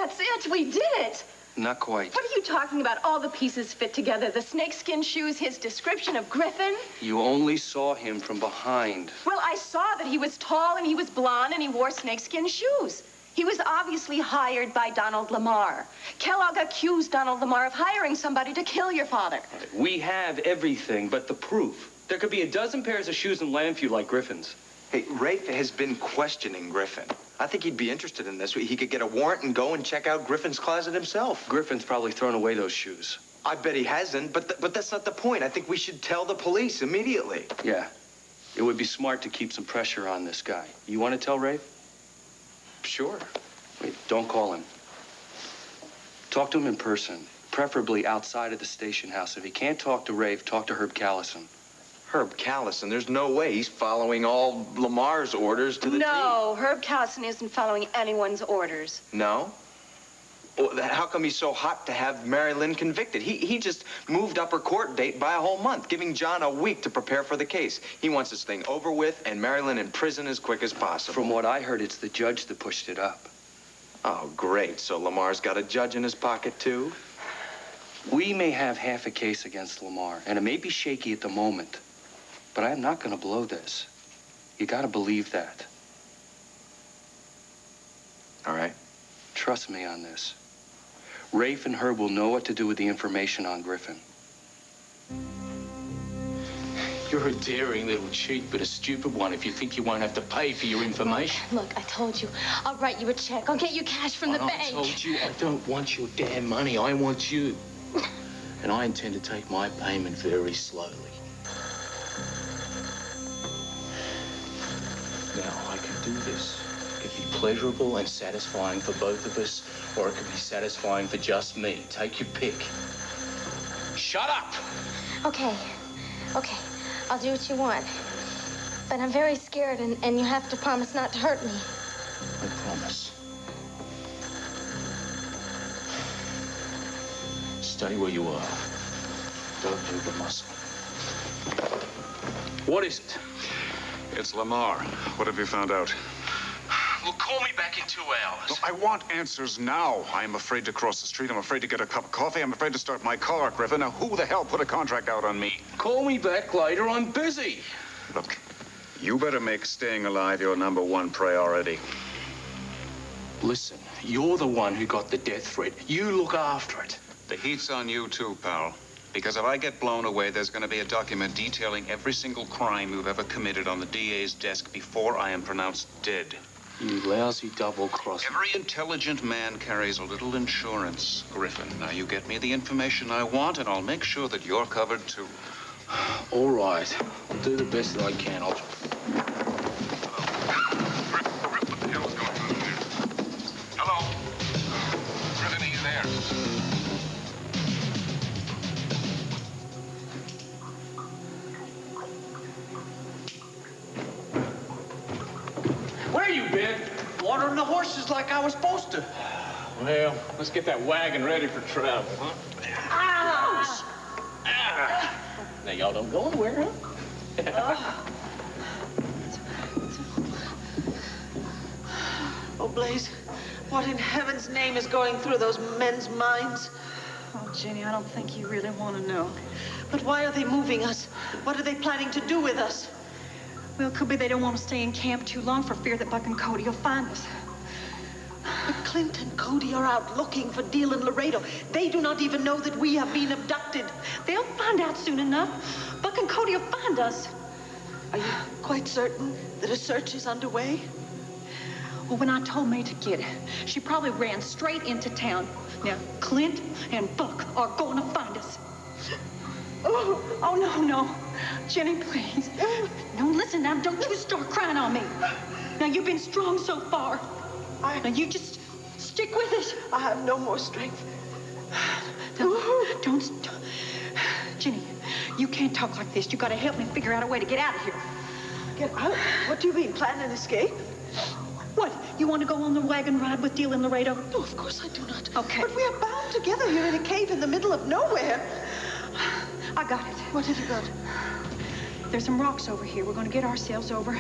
That's it. We did it. Not quite. What are you talking about? All the pieces fit together. The snakeskin shoes, his description of Griffin. You only saw him from behind. Well, I saw that he was tall and he was blonde and he wore snakeskin shoes. He was obviously hired by Donald Lamar. Kellogg accused Donald Lamar of hiring somebody to kill your father. We have everything but the proof. There could be a dozen pairs of shoes in Llanview like Griffin's. Hey, Rafe has been questioning Griffin. I think he'd be interested in this. He could get a warrant and go and check out Griffin's closet himself. Griffin's probably thrown away those shoes. I bet he hasn't, but that's not the point. I think we should tell the police immediately. Yeah. It would be smart to keep some pressure on this guy. You want to tell Rafe? Sure. Wait, don't call him. Talk to him in person, preferably outside of the station house. If he can't talk to Rafe, talk to Herb Callison. Herb Callison? There's no way he's following all Lamar's orders to the T. No, Herb Callison isn't following anyone's orders. No? Well, how come he's so hot to have Mary Lynn convicted? He just moved up her court date by a whole month, giving John a week to prepare for the case. He wants this thing over with and Mary Lynn in prison as quick as possible. From what I heard, it's the judge that pushed it up. Oh, great. So Lamar's got a judge in his pocket, too? We may have half a case against Lamar, and it may be shaky at the moment, but I'm not going to blow this. You got to believe that. All right. Trust me on this. Rafe and Herb will know what to do with the information on Griffin. You're a daring little cheat, but a stupid one if you think you won't have to pay for your information. Look, I told you. I'll write you a check. I'll get you cash from the bank. I told you I don't want your damn money. I want you. And I intend to take my payment very slowly. Now, I can do this. It could be pleasurable and satisfying for both of us, or it could be satisfying for just me. Take your pick. Shut up! Okay. I'll do what you want. But I'm very scared, and you have to promise not to hurt me. I promise. Stay where you are. Don't move a muscle. What is it? It's Lamar. What have you found out? Well, call me back in 2 hours. No, I want answers now. I am afraid to cross the street. I'm afraid to get a cup of coffee. I'm afraid to start my car, Griffin. Now, who the hell put a contract out on me? Call me back later. I'm busy. Look, you better make staying alive your #1 priority. Listen, you're the one who got the death threat. You look after it. The heat's on you too, pal. Because if I get blown away, there's going to be a document detailing every single crime you've ever committed on the DA's desk before I am pronounced dead. You lousy double-crosser. Every intelligent man carries a little insurance, Griffin. Now, you get me the information I want, and I'll make sure that you're covered, too. All right. I'll do the best that I can. Griffin, what the hell is going on here? Hello? Griffin, are you there? Where you been? Watering the horses like I was supposed to. Well, let's get that wagon ready for travel, huh? Ouch! Ah. Now, y'all don't go anywhere, huh? Oh, Blaze, what in heaven's name is going through those men's minds? Oh, Jenny, I don't think you really want to know. But why are they moving us? What are they planning to do with us? Well, it could be they don't want to stay in camp too long for fear that Buck and Cody will find us. But Clint and Cody are out looking for Deal and Laredo. They do not even know that we have been abducted. They'll find out soon enough. Buck and Cody will find us. Are you quite certain that a search is underway? Well, when I told May to get it, she probably ran straight into town. Now, Clint and Buck are going to find us. Oh, no. Jenny, please. No, listen now, don't you start crying on me. Now, you've been strong so far. Now, you just stick with it. I have no more strength. Don't. Jenny, you can't talk like this. You got to help me figure out a way to get out of here. Get out? What do you mean, plan an escape? What? You want to go on the wagon ride with Deal and Laredo? No, of course I do not. Okay. But we are bound together here in a cave in the middle of nowhere. I got it. What have you got? There's some rocks over here. We're going to get ourselves over.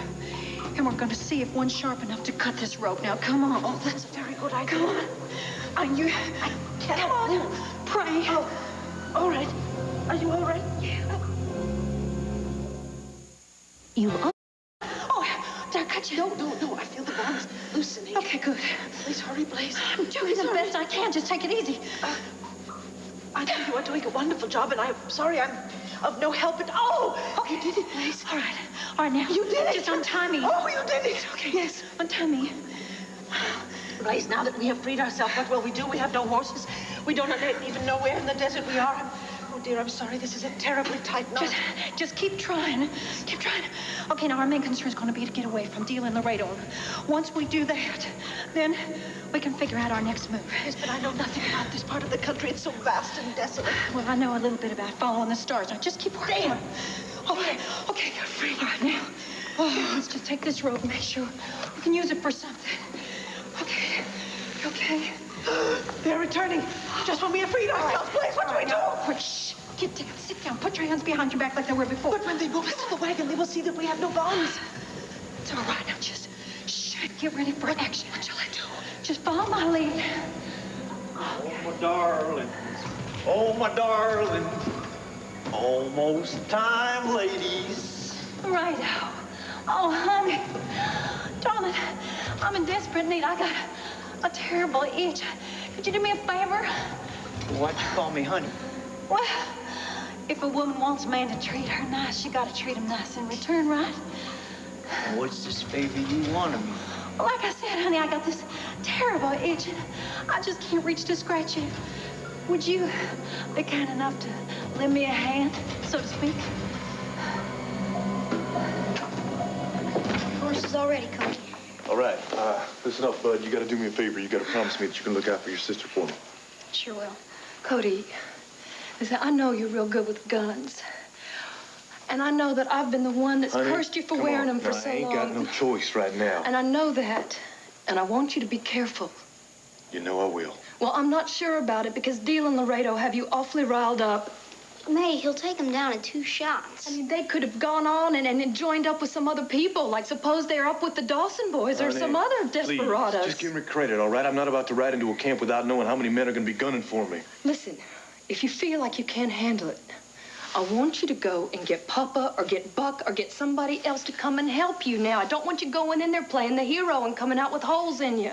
And we're going to see if one's sharp enough to cut this rope. Now, come on. Oh, that's a very good idea. Come on. Come on. Pray. Oh, all right. Are you all right? You are? Oh, did I cut you? No. I feel the bonds loosening. Okay, good. Please hurry, Blaze. I'm doing the best I can. Just take it easy. I know you are doing a wonderful job, and I'm sorry I'm of no help. But okay, you did it, Blaze. All right, now. You did it. Just untie me. Oh, you did it. Okay. Yes, untie me. Blaze, now that we have freed ourselves, what will we do? We have no horses. We don't even know where in the desert we are. Oh, dear, I'm sorry. This is a terribly tight knot. Just keep trying. Keep trying. Okay, now our main concern is going to be to get away from Deal and Laredo. Once we do that, then we can figure out our next move. Yes, but I know nothing about this part of the country. It's so vast and desolate. Well, I know a little bit about following the stars. Now, just keep working. Okay, you're free right now. Oh, let's just take this rope and make sure we can use it for something. Okay. You okay? They're returning. Just when we have freed ourselves, Blaze, what do we do? Shh. Get down. Sit down. Put your hands behind your back like they were before. But when they move us to the wagon, they will see that we have no bonds. It's all right. Now just get ready for action. What shall I do? Just follow my lead. Oh, my darling. Oh, my darling. Almost time, ladies. Righto. Oh, honey. Darling, I'm in desperate need. I got a terrible itch. Could you do me a favor? Why'd you call me honey? Well, if a woman wants a man to treat her nice, you gotta treat him nice in return, right? What's this favor you want of me? Well, like I said, honey, I got this terrible itch, and I just can't reach to scratch it. Would you be kind enough to lend me a hand, so to speak? Horse is all ready, Cody. All right. Listen up, Bud. You got to do me a favor. You got to promise me that you can look out for your sister for me. Sure will. Cody, listen, I know you're real good with guns. And I know that I've been the one that's cursed you for wearing them for so long. I ain't got no choice right now. And I know that. And I want you to be careful. You know I will. Well, I'm not sure about it because Deal and Laredo have you awfully riled up. May, he'll take him down in 2 shots. I mean, they could have gone on and joined up with some other people. Like, suppose they're up with the Dawson boys or some other desperados. Please, just give me credit, all right? I'm not about to ride into a camp without knowing how many men are going to be gunning for me. Listen, if you feel like you can't handle it, I want you to go and get Papa or get Buck or get somebody else to come and help you now. I don't want you going in there playing the hero and coming out with holes in you.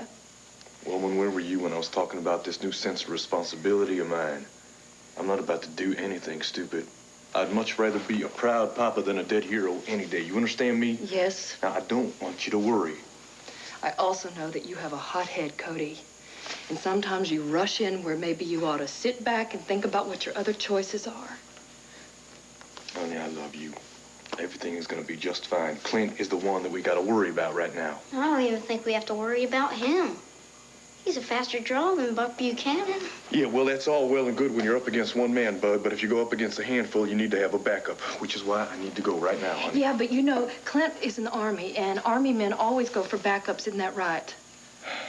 Woman, where were you when I was talking about this new sense of responsibility of mine? I'm not about to do anything stupid. I'd much rather be a proud papa than a dead hero any day. You understand me? Yes. Now, I don't want you to worry. I also know that you have a hot head, Cody. And sometimes you rush in where maybe you ought to sit back and think about what your other choices are. Honey, I love you. Everything is going to be just fine. Clint is the one that we got to worry about right now. I don't even think we have to worry about him. He's a faster draw than Buck Buchanan. Yeah, well, that's all well and good when you're up against one man, Bud, but if you go up against a handful, you need to have a backup, which is why I need to go right now, honey. Yeah, but you know, Clint is in the Army, and Army men always go for backups, isn't that right?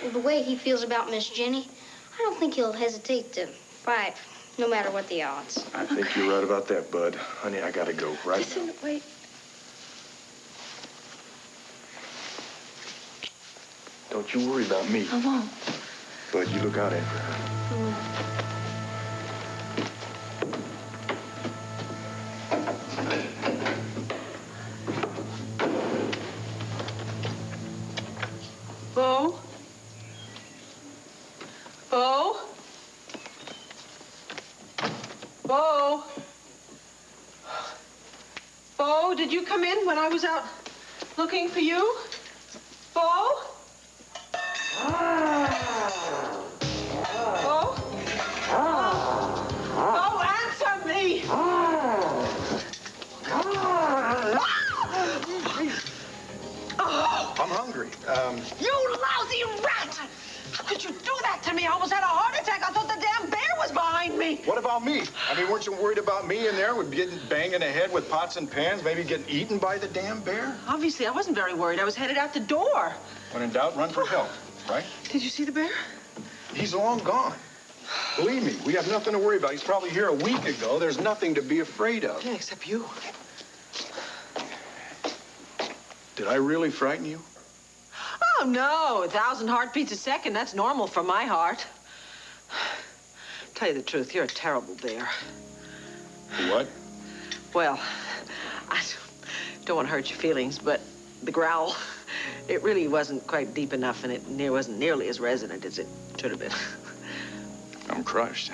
Well, the way he feels about Miss Jenny, I don't think he'll hesitate to fight, no matter what the odds. I think you're right about that, Bud. Honey, I gotta go right now. Listen, wait. Don't you worry about me. I won't. Bud, you look out after her. Bo? Bo? Bo? Bo, did you come in when I was out looking for you? Bo? Bo? Bo, answer me! I'm hungry. You lousy rat! How could you do that to me? I almost had a heart attack. I thought the damn bear was behind me. What about me? I mean, weren't you worried about me in there with getting banging ahead with pots and pans, maybe getting eaten by the damn bear? Obviously, I wasn't very worried. I was headed out the door. When in doubt, run for help, right? Did you see the bear? He's long gone. Believe me, we have nothing to worry about. He's probably here a week ago. There's nothing to be afraid of. Yeah, except you. Did I really frighten you? Oh, no. 1,000 heartbeats a second. That's normal for my heart. Tell you the truth, you're a terrible bear. What? Well, I don't want to hurt your feelings, but the growl, it really wasn't quite deep enough, and it wasn't nearly as resonant as it should have been. I'm crushed.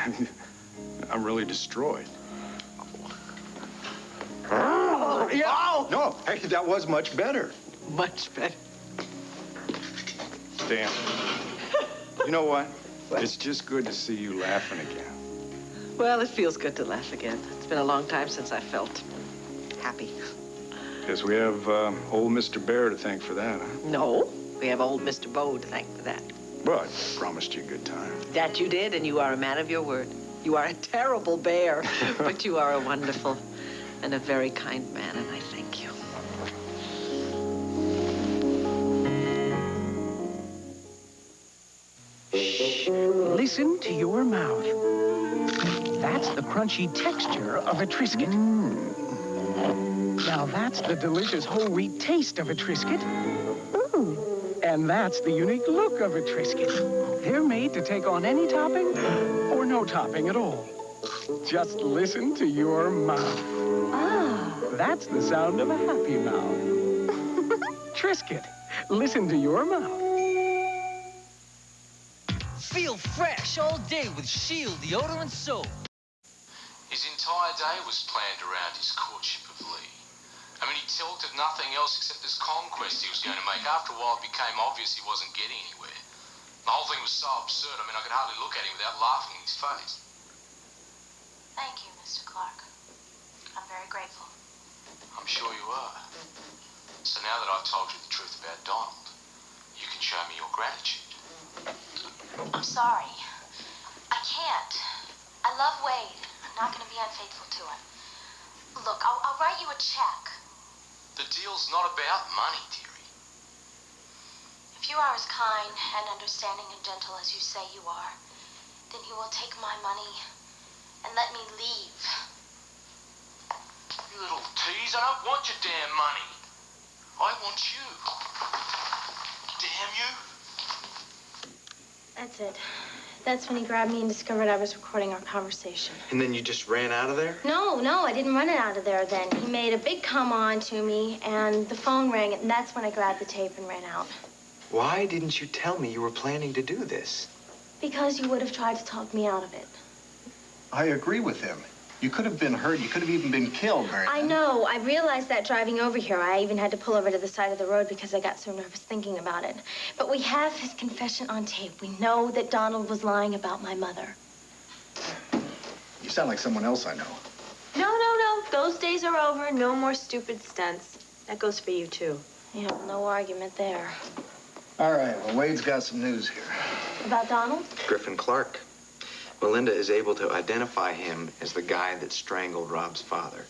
I'm really destroyed. Oh, yeah. Oh! No, actually, that was much better. Much better. Dan, you know what? It's just good to see you laughing again. Well, it feels good to laugh again. It's been a long time since I felt happy. Guess we have old Mr. Bear to thank for that, huh? No, we have old Mr. Bo to thank for that. But I promised you a good time. That you did, and you are a man of your word. You are a terrible bear, but you are a wonderful and a very kind man, and I thank you. Listen to your mouth. That's the crunchy texture of a Triscuit. Now that's the delicious whole wheat taste of a Triscuit. And that's the unique look of a Triscuit. They're made to take on any topping or no topping at all. Just listen to your mouth. Ah, that's the sound of a happy mouth. Triscuit, listen to your mouth. Feel fresh all day with Shield deodorant soap. His entire day was planned around his courtship of Lee. I mean, he talked of nothing else except this conquest he was going to make. After a while, it became obvious he wasn't getting anywhere. The whole thing was so absurd, I mean, I could hardly look at him without laughing in his face. Thank you, Mr. Clark. I'm very grateful. I'm sure you are. So now that I've told you the truth about Donald, you can show me your gratitude. I'm sorry. I can't. I love Wade. I'm not going to be unfaithful to him. Look, I'll write you a check. The deal's not about money, dearie. If you are as kind and understanding and gentle as you say you are, then you will take my money and let me leave. You little tease, I don't want your damn money. I want you. Damn you. That's it. That's when he grabbed me and discovered I was recording our conversation. And then you just ran out of there? No, I didn't run it out of there then. He made a big come on to me, and the phone rang, and that's when I grabbed the tape and ran out. Why didn't you tell me you were planning to do this? Because you would have tried to talk me out of it. I agree with him. You could have been hurt. You could have even been killed, Mary. I know. I realized that driving over here. I even had to pull over to the side of the road because I got so nervous thinking about it. But we have his confession on tape. We know that Donald was lying about my mother. You sound like someone else I know. No. Those days are over. No more stupid stunts. That goes for you, too. Yeah, no argument there. All right, well, Wade's got some news here. About Donald? Griffin Clark. Melinda is able to identify him as the guy that strangled Rob's father.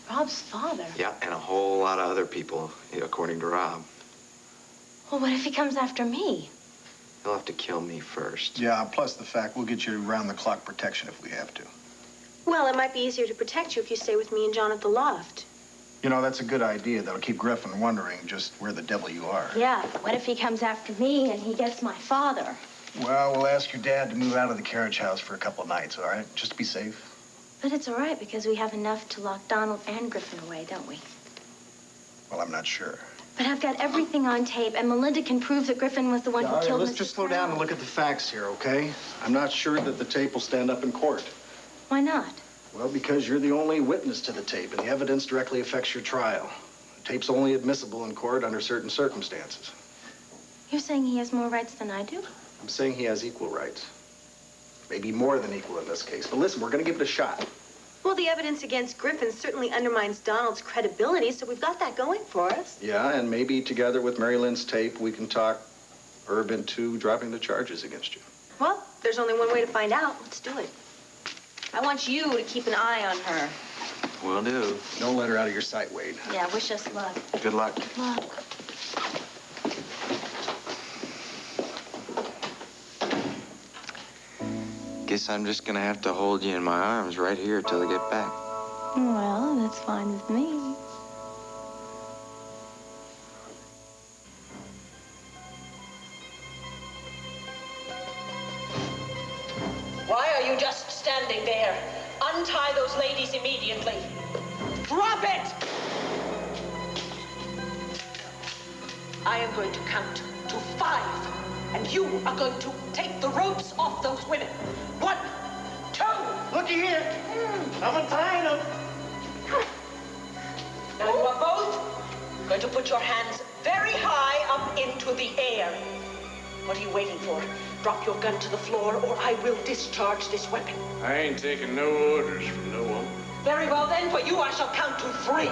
Rob's father? Yeah, and a whole lot of other people, according to Rob. Well, what if he comes after me? He'll have to kill me first. Yeah, plus the fact we'll get you round-the-clock protection if we have to. Well, it might be easier to protect you if you stay with me and John at the loft. You know, that's a good idea. That'll keep Griffin wondering just where the devil you are. Yeah, what if he comes after me and he gets my father? Well, we'll ask your dad to move out of the carriage house for a couple of nights, all right? Just to be safe. But it's all right because we have enough to lock Donald and Griffin away, don't we? Well, I'm not sure. But I've got everything on tape, and Melinda can prove that Griffin was the one who killed Let's Mr. just slow down and look at the facts here, okay? I'm not sure that the tape will stand up in court. Why not? Well, because you're the only witness to the tape, and the evidence directly affects your trial. The tape's only admissible in court under certain circumstances. You're saying he has more rights than I do? I'm saying he has equal rights. Maybe more than equal in this case. But listen, we're going to give it a shot. Well, the evidence against Griffin certainly undermines Donald's credibility, so we've got that going for us. Yeah, and maybe together with Mary Lynn's tape, we can talk Herb into dropping the charges against you. Well, there's only one way to find out. Let's do it. I want you to keep an eye on her. Will do. Don't let her out of your sight, Wade. Yeah, wish us luck. Good luck. Good luck. Guess I'm just gonna have to hold you in my arms right here till I get back. Well, that's fine with me. you just standing there? Untie those ladies immediately. Drop it! I am going to count to 5, and you are going to take the ropes off those women. 1, 2. Looky here. I'm untying them. Now you are both going to put your hands very high up into the air. What are you waiting for? Drop your gun to the floor, or I will discharge this weapon. I ain't taking no orders from no one. Very well then, for you I shall count to 3.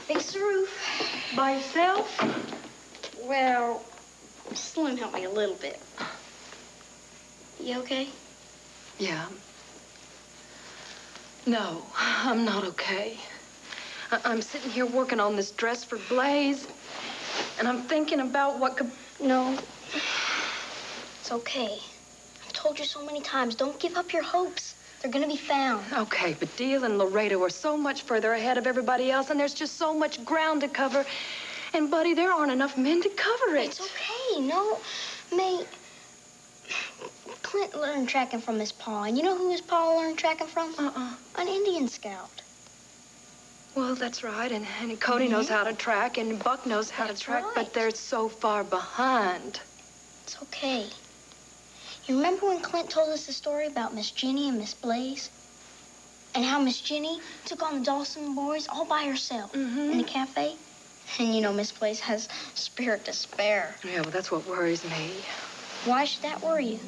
Fix the roof. By yourself? Well, Slim helped me a little bit. You okay? Yeah. No, I'm not okay. I'm sitting here working on this dress for Blaze, and I'm thinking about what could... No. It's okay. I've told you so many times, don't give up your hopes. They're gonna be found. Okay, but Deal and Laredo are so much further ahead of everybody else, and there's just so much ground to cover. And, Buddy, there aren't enough men to cover it. It's okay. No, May... Clint learned tracking from his pa, and you know who his pa learned tracking from? An Indian scout. Well, that's right, and Cody knows how to track, and Buck knows how to track, but they're so far behind. It's okay. You remember when Clint told us the story about Miss Jenny and Miss Blaze? And how Miss Jenny took on the Dawson boys all by herself in the cafe? And you know Miss Blaze has spirit to spare. Yeah, well, that's what worries me. Why should that worry you?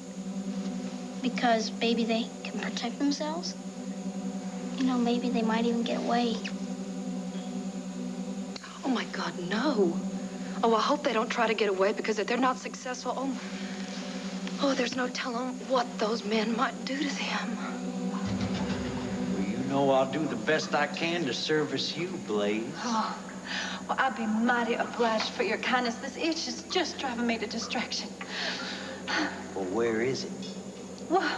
Because maybe they can protect themselves? You know, maybe they might even get away. Oh, my God, no. Oh, I hope they don't try to get away, because if they're not successful, oh, there's no telling what those men might do to them. Well, you know I'll do the best I can to service you, Blaze. Oh, well, I'd be mighty obliged for your kindness. This itch is just driving me to distraction. Well, where is it? Well,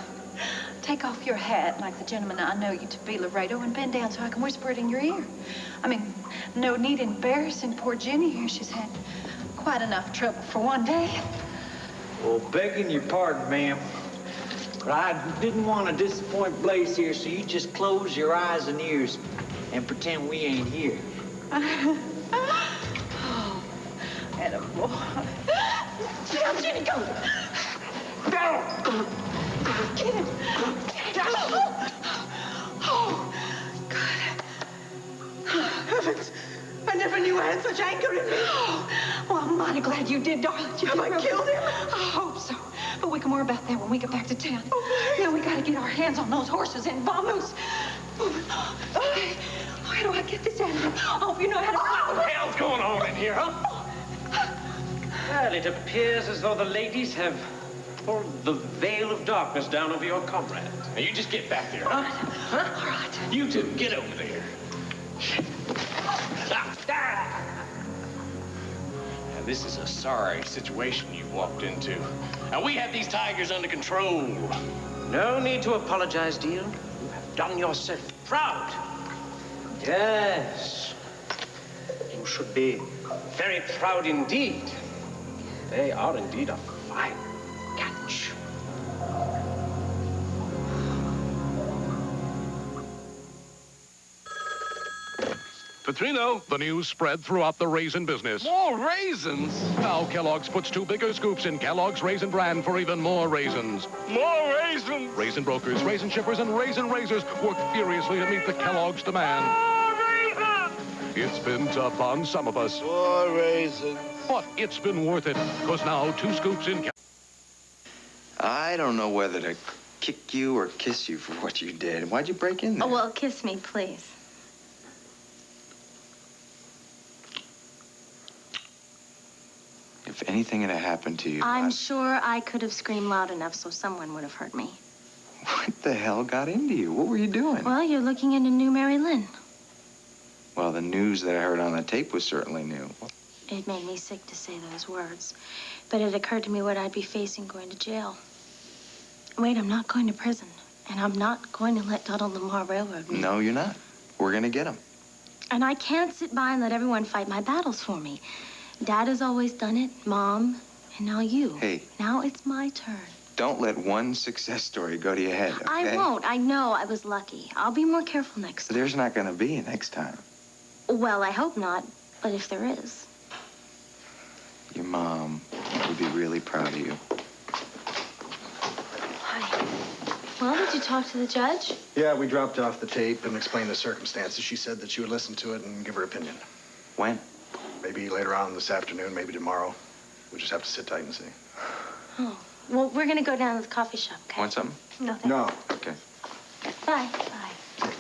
take off your hat like the gentleman I know you to be, Laredo, and bend down so I can whisper it in your ear. I mean, no need embarrassing poor Jenny here. She's had quite enough trouble for one day. Well, begging your pardon, ma'am, but I didn't want to disappoint Blaze here, so you just close your eyes and ears and pretend we ain't here. Oh, attaboy. Down, Jenny, go! Down! Get him! Down! Oh, God. Heavens, I never knew I had such anger in me. Well, I'm mighty glad you did, darling. Have I killed him? I hope so. But we can worry about that when we get back to town. Now we gotta get our hands on those horses and vamoose. Okay. Where do I get this animal? I hope you know how to... What the hell's going on in here, huh? Well, it appears as though the ladies have pulled the veil of darkness down over your comrade. Now, you just get back there, huh? All right. You two, get over there. Now, this is a sorry situation you've walked into. Now, we have these tigers under control. No need to apologize, Deal. You have done yourself proud. Yes. You should be very proud indeed. They are indeed a fine catch. Petrino, the news spread throughout the raisin business. More raisins? Now Kellogg's puts 2 bigger scoops in Kellogg's Raisin Bran for even more raisins. More raisins? Raisin brokers, raisin shippers, and raisin raisers work furiously to meet the Kellogg's demand. More raisins! It's been tough on some of us. More raisins. But it's been worth it, because now 2 scoops in I don't know whether to kick you or kiss you for what you did. Why'd you break in there? Oh, well, kiss me, please. If anything had happened to you... I'm sure I could have screamed loud enough so someone would have heard me. What the hell got into you? What were you doing? Well, you're looking into new Mary Lynn. Well, the news that I heard on the tape was certainly new. It made me sick to say those words. But it occurred to me what I'd be facing going to jail. Wait, I'm not going to prison. And I'm not going to let Donald Lamar railroad me. No, you're not. We're going to get him. And I can't sit by and let everyone fight my battles for me. Dad has always done it, Mom, and now you. Hey. Now it's my turn. Don't let one success story go to your head, okay? I won't. I know I was lucky. I'll be more careful next time. There's not gonna be a next time. Well, I hope not, but if there is. Your mom would be really proud of you. Hi. Well, did you talk to the judge? Yeah, we dropped off the tape and explained the circumstances. She said that she would listen to it and give her opinion. When? Maybe later on this afternoon, maybe tomorrow. We'll just have to sit tight and see. Oh. Well, we're going to go down to the coffee shop, okay? Want something? No, thanks. No. Okay. Bye. Bye.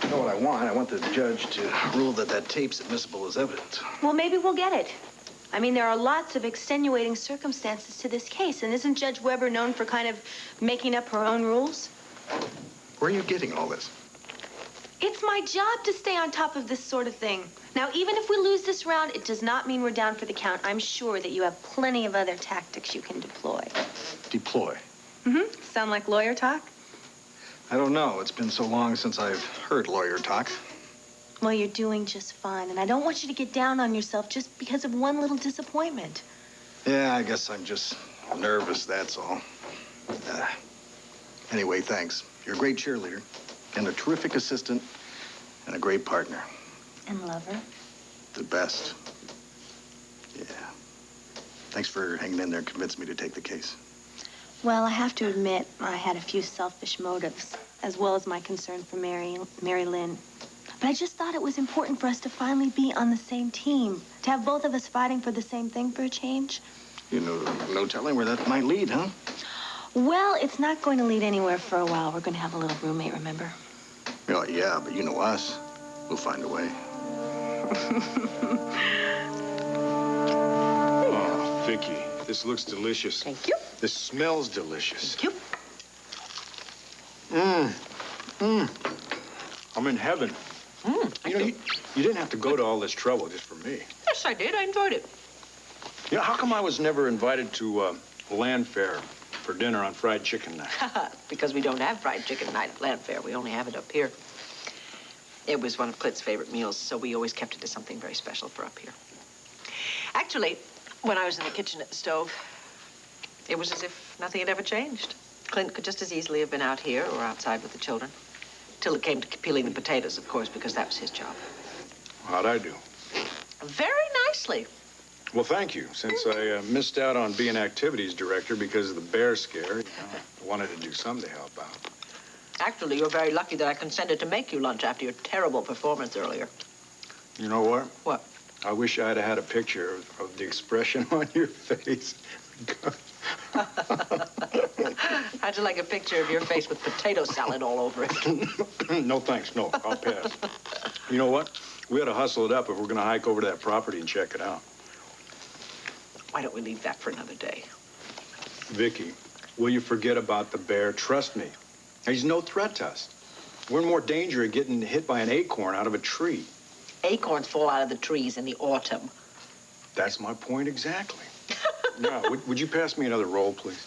You know what I want? I want the judge to rule that that tape's admissible as evidence. Well, maybe we'll get it. I mean, there are lots of extenuating circumstances to this case, and isn't Judge Weber known for kind of making up her own rules? Where are you getting all this? It's my job to stay on top of this sort of thing. Now, even if we lose this round, it does not mean we're down for the count. I'm sure that you have plenty of other tactics you can deploy. Deploy? Mm-hmm. Sound like lawyer talk? I don't know. It's been so long since I've heard lawyer talk. Well, you're doing just fine, and I don't want you to get down on yourself just because of one little disappointment. Yeah, I guess I'm just nervous, that's all. Anyway, thanks. You're a great cheerleader and a terrific assistant and a great partner. And lover? The best. Yeah. Thanks for hanging in there and convincing me to take the case. Well, I have to admit, I had a few selfish motives, as well as my concern for Mary Lynn. But I just thought it was important for us to finally be on the same team, to have both of us fighting for the same thing for a change. You know, no telling where that might lead, huh? Well, it's not going to lead anywhere for a while. We're going to have a little roommate, remember? Well, yeah, but you know us. We'll find a way. Oh, Vicky, this looks delicious. Thank you. This smells delicious. Thank you. I'm in heaven. You know, you didn't have to go to all this trouble just for me. Yes, I did. I enjoyed it. You know, how come I was never invited to Land Fair for dinner on fried chicken night? Because we don't have fried chicken night at Land Fair. We only have it up here. It was one of Clint's favorite meals, so we always kept it as something very special for up here. Actually, when I was in the kitchen at the stove, it was as if nothing had ever changed. Clint could just as easily have been out here or outside with the children. Till it came to peeling the potatoes, of course, because that was his job. How'd I do? Very nicely. Well, thank you. Since I missed out on being activities director because of the bear scare, you know, I wanted to do something to help out. Actually, you're very lucky that I consented to make you lunch after your terrible performance earlier. You know what? What? I wish I'd had a picture of the expression on your face. How'd you like a picture of your face with potato salad all over it? No, thanks. No, I'll pass. You know what? We ought to hustle it up if we're going to hike over to that property and check it out. Why don't we leave that for another day? Vicky, will you forget about the bear? Trust me. He's no threat to us. We're in more danger of getting hit by an acorn out of a tree. Acorns fall out of the trees in the autumn. That's my point exactly. Now, would you pass me another roll, please?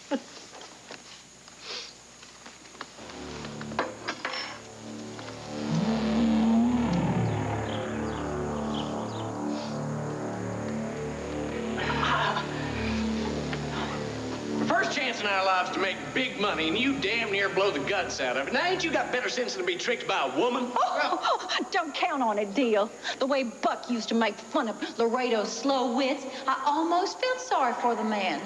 First chance in our lives to make big money, and you damn near blow the guts out of it. Now, ain't you got better sense than to be tricked by a woman? Oh, don't count on it, Deal. The way Buck used to make fun of Laredo's slow wits, I almost felt sorry for the man.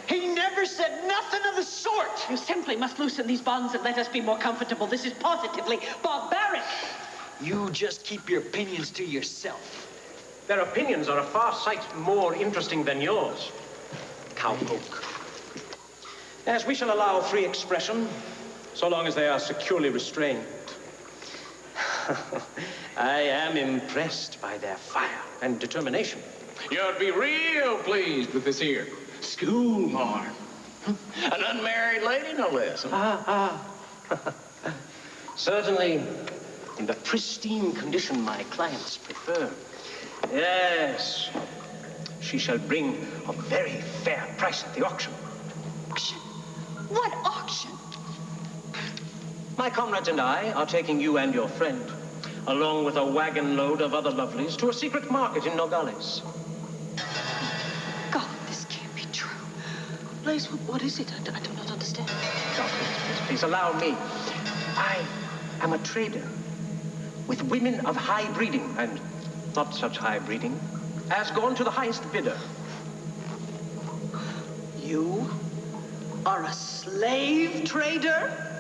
He never said nothing of the sort. You simply must loosen these bonds and let us be more comfortable. This is positively barbaric. You just keep your opinions to yourself. Their opinions are a far sight more interesting than yours, cowpoke. Yes, we shall allow free expression, so long as they are securely restrained. I am impressed by their fire and determination. You ought to be real pleased with this here school marm. An unmarried lady, no less. Certainly, in the pristine condition my clients prefer. Yes, she shall bring a very fair price at the auction. What auction? My comrades and I are taking you and your friend, along with a wagon load of other lovelies, to a secret market in Nogales. God, this can't be true. Blaze, what is it? I do not understand. Oh, please allow me. I am a trader with women of high breeding and not such high breeding, has gone to the highest bidder. You are a slave trader?